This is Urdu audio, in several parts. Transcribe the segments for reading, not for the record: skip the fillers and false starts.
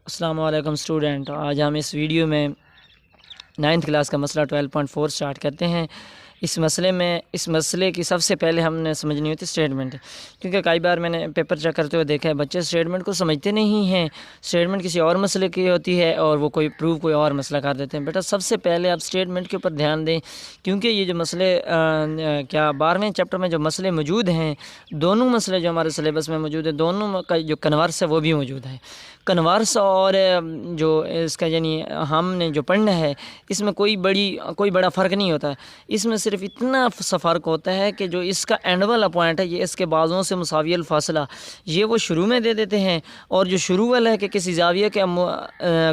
السلام علیکم اسٹوڈنٹ، آج ہم اس ویڈیو میں 9th کلاس کا مسئلہ 12.4 سٹارٹ کرتے ہیں۔ اس مسئلے کی سب سے پہلے ہم نے سمجھنی ہوتی اسٹیٹمنٹ، کیونکہ کئی بار میں نے پیپر چیک کرتے ہوئے دیکھا ہے بچے اسٹیٹمنٹ کو سمجھتے نہیں ہیں۔ اسٹیٹمنٹ کسی اور مسئلے کی ہوتی ہے اور وہ کوئی اور مسئلہ کر دیتے ہیں۔ بیٹا سب سے پہلے آپ اسٹیٹمنٹ کے اوپر دھیان دیں، کیونکہ یہ جو مسئلے 12ویں چیپٹر میں جو مسئلے موجود ہیں، دونوں مسئلے جو ہمارے سلیبس میں موجود ہیں، دونوں کا جو کنورس ہے وہ بھی موجود ہے۔ کنورس اور جو اس کا یعنی ہم نے جو پڑھنا ہے، اس میں کوئی بڑا فرق نہیں ہوتا ہے۔ اس میں صرف اتنا سا فرق ہوتا ہے کہ جو اس کا اینڈ والا پوائنٹ ہے، یہ اس کے بازوں سے مساوی الفاصلہ، یہ وہ شروع میں دے دیتے ہیں، اور جو شروع والا ہے کہ کسی زاویہ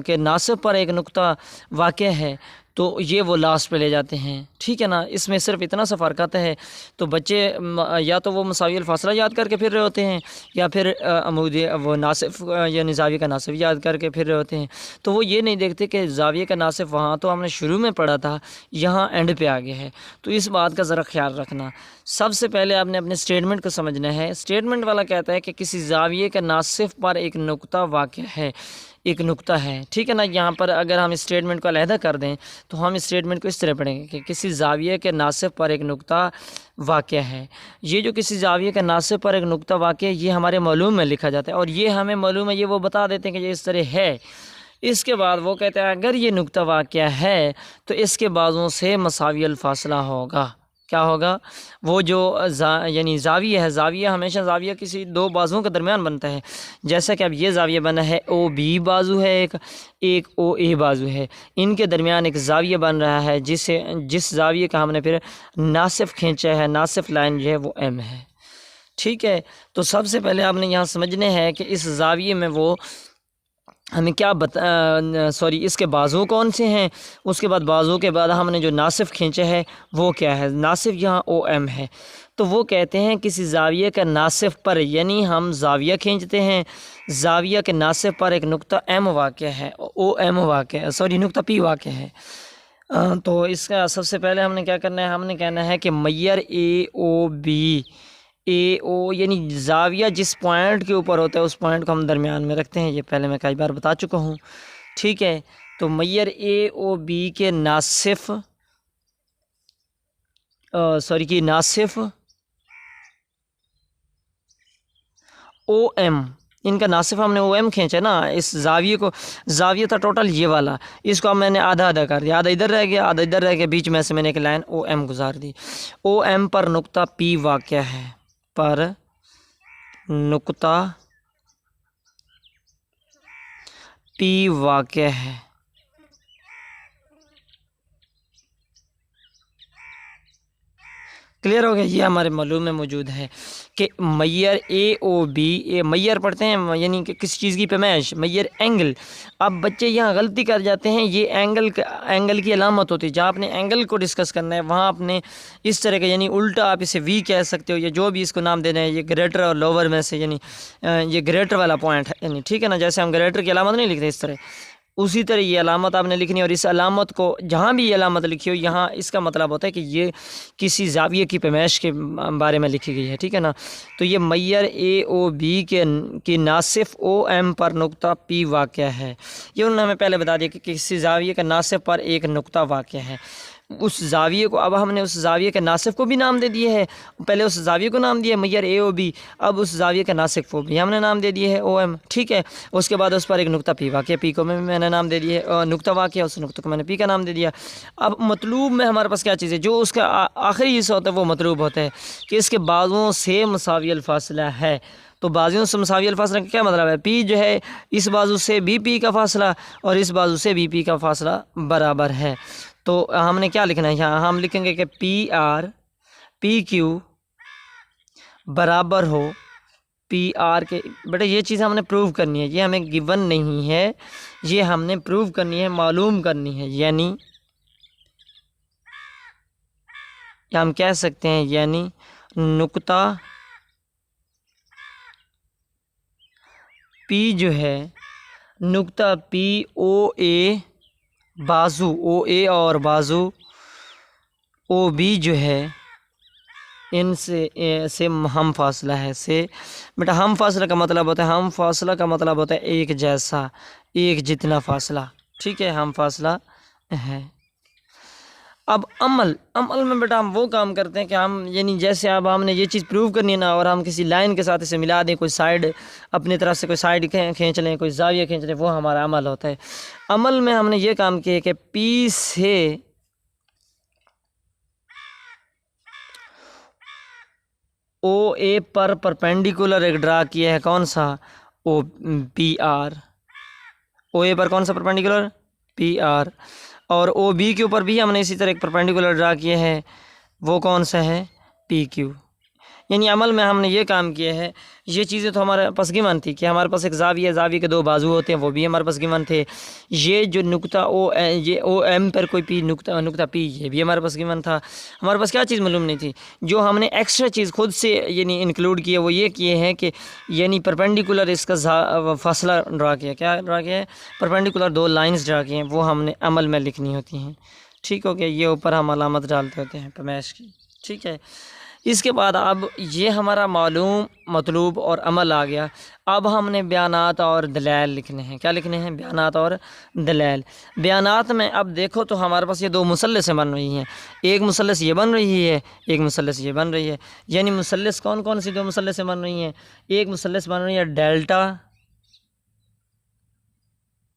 کے ناصب پر ایک نقطہ واقع ہے، تو یہ وہ لاسٹ پہ لے جاتے ہیں۔ ٹھیک ہے نا، اس میں صرف اتنا سا فرق آتا ہے۔ تو بچے یا تو وہ مساوی الفاصلہ یاد کر کے پھر رہے ہوتے ہیں، یا پھر عمودی وہ ناصف یعنی زاویہ کا ناصف یاد کر کے پھر رہے ہوتے ہیں۔ تو وہ یہ نہیں دیکھتے کہ زاویہ کا ناصف وہاں تو ہم نے شروع میں پڑھا تھا، یہاں اینڈ پہ آ گیا ہے۔ تو اس بات کا ذرا خیال رکھنا۔ سب سے پہلے آپ نے اپنے اسٹیٹمنٹ کو سمجھنا ہے۔ اسٹیٹمنٹ والا کہتا ہے کہ کسی زاویے کا ناصف پر ایک نقطہ واقع ہے، ایک نقطہ ہے۔ ٹھیک ہے نا، یہاں پر اگر ہم اسٹیٹمنٹ کو علیحدہ کر دیں تو ہم اسٹیٹمنٹ کو اس طرح پڑھیں گے کہ کسی زاویے کے ناصف پر ایک نقطہ واقع ہے۔ یہ جو کسی زاویے کے ناصف پر ایک نقطہ واقع ہے، یہ ہمارے معلوم میں لکھا جاتا ہے، اور یہ ہمیں معلوم ہے، یہ وہ بتا دیتے ہیں کہ یہ اس طرح ہے۔ اس کے بعد وہ کہتے ہیں اگر یہ نقطہ واقع ہے تو اس کے بازوں سے مساوی الفاصلہ ہوگا۔ کیا ہوگا؟ وہ جو یعنی زاویہ ہے، زاویہ ہمیشہ زاویہ کسی دو بازوؤں کے درمیان بنتا ہے۔ جیسا کہ اب یہ زاویہ بنا ہے، او بی بازو ہے، ایک او اے بازو ہے، ان کے درمیان ایک زاویہ بن رہا ہے، جس زاویہ کا ہم نے پھر ناصف کھینچا ہے، ناصف لائن جو ہے وہ ایم ہے۔ ٹھیک ہے، تو سب سے پہلے آپ نے یہاں سمجھنے ہے کہ اس زاویے میں وہ ہمیں کیا اس کے بازو کون سے ہیں۔ اس کے بعد بازو کے بعد ہم نے جو ناصف کھینچا ہے وہ کیا ہے، ناصف یہاں او ایم ہے۔ تو وہ کہتے ہیں کسی زاویے کا ناصف پر، یعنی ہم زاویہ کھینچتے ہیں، زاویہ کے ناصف پر ایک نقطہ ایم واقع ہے، او ایم واقع ہے، نقطہ پی واقع ہے۔ تو اس کا سب سے پہلے ہم نے کیا کرنا ہے، ہم نے کہنا ہے کہ میئر اے او بی، اے او یعنی زاویہ جس پوائنٹ کے اوپر ہوتا ہے اس پوائنٹ کو ہم درمیان میں رکھتے ہیں۔ یہ پہلے میں کئی بار بتا چکا ہوں۔ ٹھیک ہے، تو میئر اے او بی کے ناصف او ایم، ان کا ناصف ہم نے او ایم کھینچا نا، اس زاویہ تھا ٹوٹل یہ والا، اس کو اب میں نے آدھا کر دیا، آدھا ادھر رہ گیا، آدھا ادھر رہ گیا، بیچ میں سے میں نے ایک لائن او ایم گزار دی۔ او ایم پر نقطہ پی واقع ہے، پر نقطہ پی واقع ہے۔ کلیئر ہو گیا؟ یہ ہمارے معلوم میں موجود ہے کہ میئر اے او بی، میئر پڑھتے ہیں یعنی کہ کسی چیز کی پیمائش، میئر اینگل۔ اب بچے یہاں غلطی کر جاتے ہیں، یہ اینگل کی علامت ہوتی ہے۔ جہاں آپ نے اینگل کو ڈسکس کرنا ہے وہاں آپ نے اس طرح کا یعنی الٹا آپ اسے وی کہہ سکتے ہو، یا جو بھی اس کو نام دینا ہے، یہ گریٹر اور لوور میں سے یعنی یہ گریٹر والا پوائنٹ ہے، یعنی ٹھیک ہے نا، جیسے ہم گریٹر کی علامت نہیں لکھتے اس طرح، اسی طرح یہ علامت آپ نے لکھنی ہے، اور اس علامت کو جہاں بھی یہ علامت لکھی ہو، یہاں اس کا مطلب ہوتا ہے کہ یہ کسی زاویہ کی پیمائش کے بارے میں لکھی گئی ہے۔ ٹھیک ہے نا، تو یہ میئر اے او بی کے ناصف او ایم پر نقطہ پی واقع ہے۔ یہ انہوں نے ہمیں پہلے بتا دیا کہ کسی زاویہ کا ناصف پر ایک نقطہ واقع ہے۔ اس زاویے کو اب ہم نے اس زاویے کے ناصف کو بھی نام دے دیے ہے، پہلے اس زاویے کو نام دیا میئر اے او بی، اب اس زاویے کے ناصف کو بھی ہم نے نام دے دیے ہے او ایم۔ ٹھیک ہے، اس کے بعد اس پر ایک نقطہ پی واقع، پی کو میں نے نام دے دیا ہے، نقطہ واقع اس نقطہ کو میں نے پی کا نام دے دیا۔ اب مطلوب میں ہمارے پاس کیا چیز ہے، جو اس کا آخری حصہ ہوتا ہے وہ مطلوب ہوتا ہے کہ اس کے بازوؤں سے مساوی الفاصلہ ہے۔ تو بازوؤں سے مساوی الفاصلہ کا کیا مطلب ہے، پی جو ہے اس بازو سے بی پی کا فاصلہ اور اس بازو سے بی پی کا فاصلہ برابر ہے۔ تو ہم نے کیا لکھنا ہے، یہاں ہم لکھیں گے کہ پی آر پی کیو برابر ہو پی آر کے۔ بیٹا یہ چیز ہم نے پروو کرنی ہے، یہ ہمیں گیون نہیں ہے، یہ ہم نے پروو کرنی ہے، معلوم کرنی ہے، یعنی ہم کہہ سکتے ہیں یعنی نقطہ پی جو ہے، نقطہ پی او اے بازو، او اے اور بازو او بی جو ہے، ان سے ہم فاصلہ ہے، سے بیٹا ہم فاصلہ کا مطلب ہوتا ہے، ہم فاصلہ کا مطلب ہوتا ہے ایک جیسا، ایک جتنا فاصلہ، ٹھیک ہے، ہم فاصلہ ہے۔ اب عمل میں بیٹا ہم وہ کام کرتے ہیں کہ ہم یعنی جیسے اب ہم نے یہ چیز پروو کرنی ہے نا، اور ہم کسی لائن کے ساتھ اسے ملا دیں، کوئی سائیڈ اپنی طرف سے کوئی سائیڈ کھینچ لیں، کوئی زاویہ کھینچ لیں، وہ ہمارا عمل ہوتا ہے۔ عمل میں ہم نے یہ کام کیا کہ پی سے او اے پر پرپینڈیکولر ایک ڈرا کیا ہے، کون سا؟ او پی آر، او اے پر کون سا پرپینڈیکولر؟ پی آر، اور او بی کے اوپر بھی ہم نے اسی طرح ایک پرپینڈیکولر ڈرا کیا ہے، وہ کون سا ہے؟ پی کیو۔ یعنی عمل میں ہم نے یہ کام کیا ہے، یہ چیزیں تو ہمارے پاس گیون تھی کہ ہمارے پاس ایک زاویہ کے دو بازو ہوتے ہیں، وہ بھی ہمارے پاس گیون تھے۔ یہ جو نقطہ یہ او ایم پر کوئی پی نقطہ پی، یہ بھی ہمارے پاس گیون تھا۔ ہمارے پاس کیا چیز معلوم نہیں تھی؟ جو ہم نے ایکسٹرا چیز خود سے یعنی انکلوڈ کی ہے، وہ یہ کیے ہیں کہ یعنی پرپینڈیکولر اس کا فاصلہ ڈرا کیا، کیا ڈرا کیا ہے؟ پرپینڈیکولر دو لائنز ڈرا کی ہیں، وہ ہم نے عمل میں لکھنی ہوتی ہیں، ٹھیک ہو گیا؟ یہ اوپر ہم علامت ڈالتے ہوتے ہیں پیمائش کی، ٹھیک ہے؟ اس کے بعد اب یہ ہمارا معلوم، مطلوب اور عمل آ گیا۔ اب ہم نے بیانات اور دلائل لکھنے ہیں۔ کیا لکھنے ہیں؟ بیانات اور دلائل۔ بیانات میں اب دیکھو تو ہمارے پاس یہ دو مثلثیں بن رہی ہیں، ایک مثلث یہ بن رہی ہے، ایک مثلث یہ بن رہی ہے۔ یعنی مثلث کون سی دو مثلثیں بن رہی ہیں؟ ایک مثلث بن رہی ہے ڈیلٹا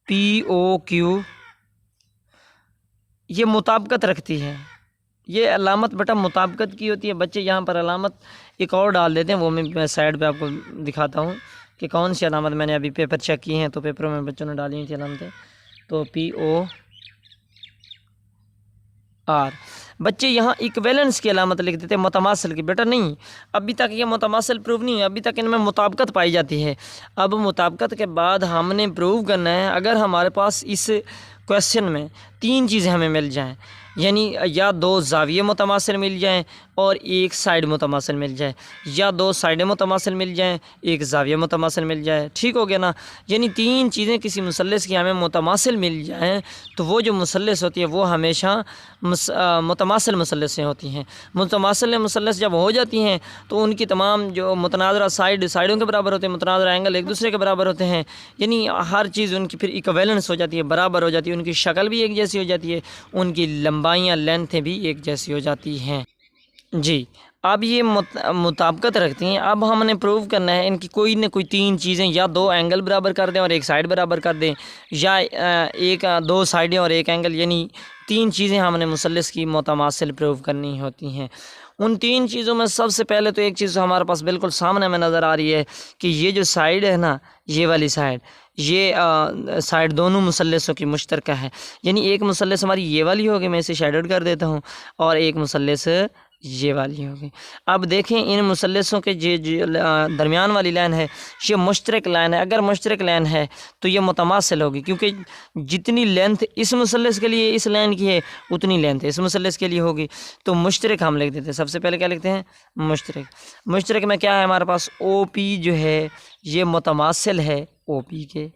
پی او کیو، یہ مطابقت رکھتی ہے۔ یہ علامت بیٹا مطابقت کی ہوتی ہے، بچے یہاں پر علامت ایک اور ڈال دیتے ہیں، وہ میں سائڈ پہ آپ کو دکھاتا ہوں کہ کون سی علامت میں نے ابھی پیپر چیک کی ہیں، تو پیپروں میں بچوں نے ڈالی ہوئی تھی علامتیں، تو پی او آر۔ بچے یہاں ایکویلنس کی علامت لکھ دیتے ہیں، متماثل کی، بیٹا نہیں، ابھی تک یہ متماثل پروف نہیں ہے، ابھی تک ان میں مطابقت پائی جاتی ہے۔ اب مطابقت کے بعد ہم نے پروو کرنا ہے، اگر ہمارے پاس اس کویسچن میں تین چیزیں ہمیں مل جائیں، یعنی یا دو زاویے متماثل مل جائیں اور ایک سائیڈ متماثل مل جائے، یا دو سائیڈیں متماثل مل جائیں، ایک زاویہ متماثل مل جائے، ٹھیک ہو گیا نا؟ یعنی تین چیزیں کسی مثلث کی ہمیں متماثل مل جائیں تو وہ جو مثلث ہوتی ہے وہ ہمیشہ متماثل مثلثیں ہوتی ہیں۔ متماثل مثلث جب ہو جاتی ہیں تو ان کی تمام جو متناظرہ سائیڈوں کے برابر ہوتے ہیں، متناظرہ اینگل ایک دوسرے کے برابر ہوتے ہیں، یعنی ہر چیز ان کی پھر ایکویلنس ہو جاتی ہے، برابر ہو جاتی ہے، ان کی شکل بھی ایک جیسی ہو جاتی ہے، ان کی لمبائیاں لینتھیں بھی ایک جیسی ہو جاتی ہیں۔ جی، اب یہ مطابقت رکھتی ہیں۔ اب ہم نے پروو کرنا ہے ان کی کوئی نہ کوئی تین چیزیں، یا دو اینگل برابر کر دیں اور ایک سائیڈ برابر کر دیں، یا ایک دو سائیڈیں اور ایک اینگل، یعنی تین چیزیں ہم نے مثلث کی متماثل پروو کرنی ہوتی ہیں۔ ان تین چیزوں میں سب سے پہلے تو ایک چیز ہمارے پاس بالکل سامنے میں نظر آ رہی ہے کہ یہ جو سائیڈ ہے نا، یہ والی سائیڈ، یہ سائیڈ دونوں مثلثوں کی مشترکہ ہے، یعنی ایک مثلث ہماری یہ والی ہوگی، میں اسے شیڈ آؤٹ کر دیتا ہوں، اور ایک مثلث یہ والی ہوگی۔ اب دیکھیں ان مثلثوں کے جو درمیان والی لائن ہے یہ مشترک لائن ہے، اگر مشترک لائن ہے تو یہ متماثل ہوگی، کیونکہ جتنی لینتھ اس مثلث کے لیے اس لائن کی ہے اتنی لینتھ اس مثلث کے لیے ہوگی، تو مشترک ہم لکھ دیتے ہیں۔ سب سے پہلے کیا لکھتے ہیں؟ مشترک میں کیا ہے ہمارے پاس؟ او پی جو ہے یہ متماثل ہے او پی کے،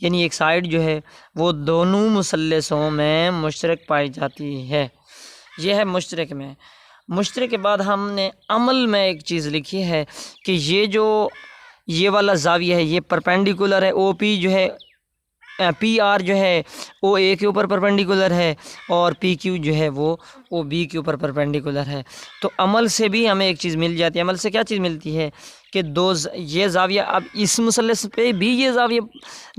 یعنی ایک سائیڈ جو ہے وہ دونوں مثلثوں میں مشترک پائی جاتی ہے، یہ ہے مشترک میں۔ مشترک کے بعد ہم نے عمل میں ایک چیز لکھی ہے کہ یہ والا زاویہ ہے یہ پرپینڈیکولر ہے، او پی جو ہے پی آر جو ہے او اے کے اوپر پرپینڈیکولر ہے، اور پی کیو جو ہے وہ او بی کے اوپر پرپینڈیکولر ہے۔ تو عمل سے بھی ہمیں ایک چیز مل جاتی ہے۔ عمل سے کیا چیز ملتی ہے کہ یہ زاویہ، اب اس مثلث پہ بھی یہ زاویہ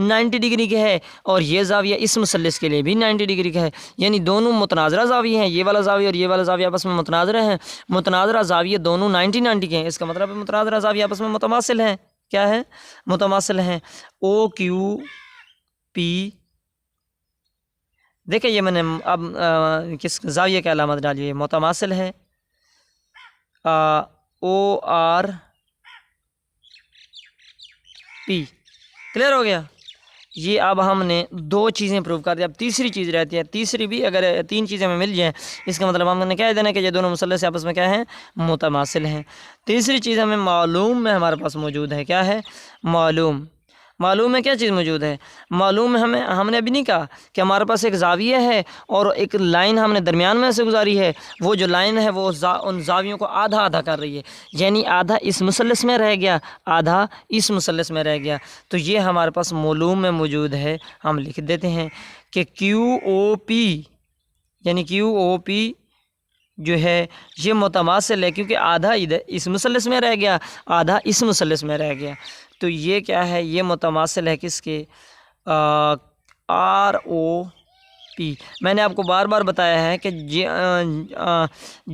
90 ڈگری کا ہے، اور یہ زاویہ اس مثلث کے لیے بھی 90 ڈگری کا ہے، یعنی دونوں متناظرہ زاویہ ہیں، یہ والا زاویہ اور یہ والا زاویہ آپس میں متناظرہ ہیں، متناظرہ زاویہ دونوں 90 کے ہیں، اس کا مطلب ہے متناظرہ زاویہ آپس میں متماثل ہیں۔ کیا ہے؟ متماثل ہیں۔ او کیو پی، دیکھیں یہ میں نے اب کس زاویہ کی علامت ڈالی ہے؟ متماثل ہے۔ او آر پی، کلیئر ہو گیا؟ یہ اب ہم نے دو چیزیں پروو کر دی، اب تیسری چیز رہتی ہے، تیسری بھی اگر تین چیزیں ہمیں مل جائیں اس کا مطلب ہم نے کہہ دینا کہ یہ دونوں مثلث آپس میں کیا ہیں؟ متماثل ہیں۔ تیسری چیز ہمیں معلوم میں ہمارے پاس موجود ہے، کیا ہے؟ معلوم۔ معلوم ہے کیا چیز موجود ہے؟ معلوم ہے ہم نے ابھی نہیں کہا کہ ہمارے پاس ایک زاویہ ہے اور ایک لائن ہم نے درمیان میں سے گزاری ہے، وہ جو لائن ہے وہ ان زاویوں کو آدھا آدھا کر رہی ہے، یعنی آدھا اس مثلث میں رہ گیا، آدھا اس مثلث میں رہ گیا، تو یہ ہمارے پاس معلوم میں موجود ہے۔ ہم لکھ دیتے ہیں کہ کیو او پی، یعنی کیو او پی جو ہے یہ متماثل ہے، کیونکہ آدھا ادھر اس مثلث میں رہ گیا، آدھا اس مثلث میں رہ گیا، تو یہ کیا ہے؟ یہ متماثل ہے کس کے؟ آر او پی۔ میں نے آپ کو بار بار بتایا ہے کہ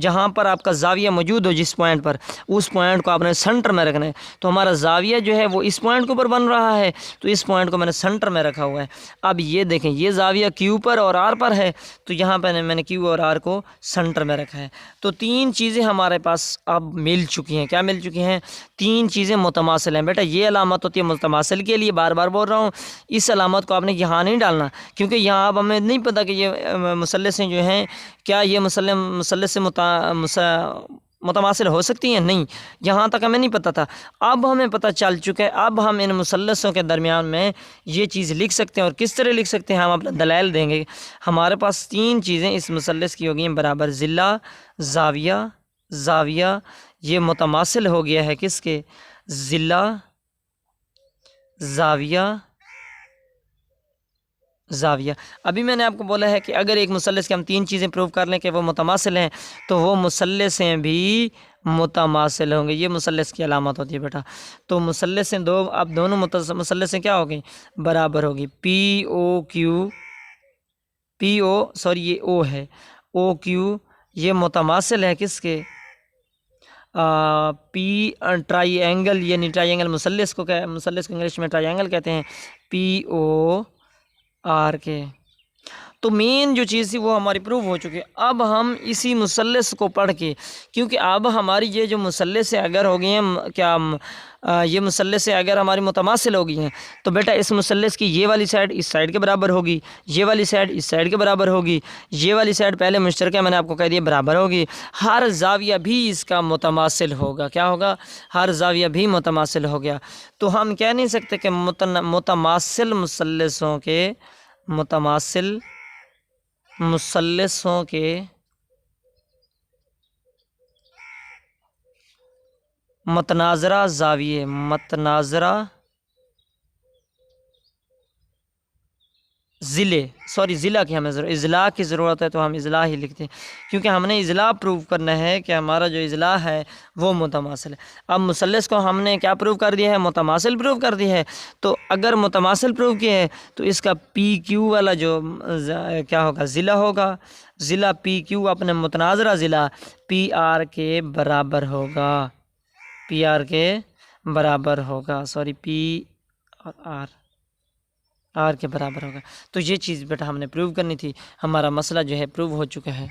جہاں پر آپ کا زاویہ موجود ہو، جس پوائنٹ پر، اس پوائنٹ کو آپ نے سنٹر میں رکھنا ہے، تو ہمارا زاویہ جو ہے وہ اس پوائنٹ کے اوپر بن رہا ہے، تو اس پوائنٹ کو میں نے سنٹر میں رکھا ہوا ہے۔ اب یہ دیکھیں، یہ زاویہ کیو پر اور آر پر ہے، تو یہاں پہ میں نے کیو اور آر کو سنٹر میں رکھا ہے، تو تین چیزیں ہمارے پاس اب مل چکی ہیں۔ کیا مل چکی ہیں؟ تین چیزیں متماثل ہیں۔ بیٹا یہ علامت ہوتی ہے متماثل کے لیے، بار بار بول رہا ہوں، اس علامت کو آپ نے یہاں نہیں ڈالنا، کیونکہ یہاں اب ہمیں نہیں پتہ کہ یہ مثلثیں جو ہیں کیا یہ مثلث سے متماثل ہو سکتی ہیں، نہیں، یہاں تک ہمیں نہیں پتہ تھا، اب ہمیں پتہ چل چکا ہے۔ اب ہم ان مثلثوں کے درمیان میں یہ چیز لکھ سکتے ہیں، اور کس طرح لکھ سکتے ہیں؟ ہم اپنا دلائل دیں گے۔ ہمارے پاس تین چیزیں اس مثلث کی ہو گئی ہیں برابر، ضلع، زاویہ، زاویہ یہ متماثل ہو گیا ہے کس کے؟ ضلع، زاویہ، زاویہ۔ ابھی میں نے آپ کو بولا ہے کہ اگر ایک مثلث کے ہم تین چیزیں پروو کر لیں کہ وہ متماثل ہیں، تو وہ مثلثیں بھی متماثل ہوں گے۔ یہ مثلث کی علامت ہوتی ہے بیٹا۔ تو مثلثیں اب دونوں مثلثیں کیا ہو گئی؟ برابر ہوگی۔ پی او کیو، پی او سوری یہ او ہے، او کیو یہ متماثل ہے کس کے؟ پی ٹرائی اینگل، یعنی ٹرائی اینگل مثلث کو انگلش میں ٹرائی اینگل کہتے ہیں، پی او آر کے۔ تو مین جو چیز تھی وہ ہماری پروو ہو چکی ہے۔ اب ہم اسی مثلث کو پڑھ کے، کیونکہ اب ہماری یہ جو مثلث اگر ہو گئی ہیں، کیا یہ مثلث اگر ہماری متماثل ہو گئی ہیں، تو بیٹا اس مثلث کی یہ والی سائڈ اس سائڈ کے برابر ہوگی، یہ والی سائڈ اس سائڈ کے برابر ہوگی، یہ والی سائڈ پہلے مشترکہ میں نے آپ کو کہہ دیا برابر ہوگی، ہر زاویہ بھی اس کا متماثل ہوگا۔ کیا ہوگا؟ ہر زاویہ بھی متماثل ہو گیا۔ تو ہم کہہ نہیں سکتے کہ متماثل مثلثوں کے متناظرہ زاویے، متناظرہ ضلع کی ہمیں اضلاع کی ضرورت ہے، تو ہم اضلاع ہی لکھتے ہیں، کیونکہ ہم نے اضلاع پروو کرنا ہے کہ ہمارا جو اضلاع ہے وہ متماثل ہے۔ اب مثلث کو ہم نے کیا پروو کر دیا ہے؟ متماثل پروو کر دیا ہے۔ تو اگر متماثل پروو کیا ہے تو اس کا پی کیو والا جو کیا ہوگا؟ ضلع ہوگا، ضلع پی کیو اپنے متناظرہ ضلع پی آر کے برابر ہوگا، پی آر کے برابر ہوگا، سوری پی آر کے برابر ہوگا۔ تو یہ چیز بیٹا ہم نے پروو کرنی تھی، ہمارا مسئلہ جو ہے پروو ہو چکا ہے۔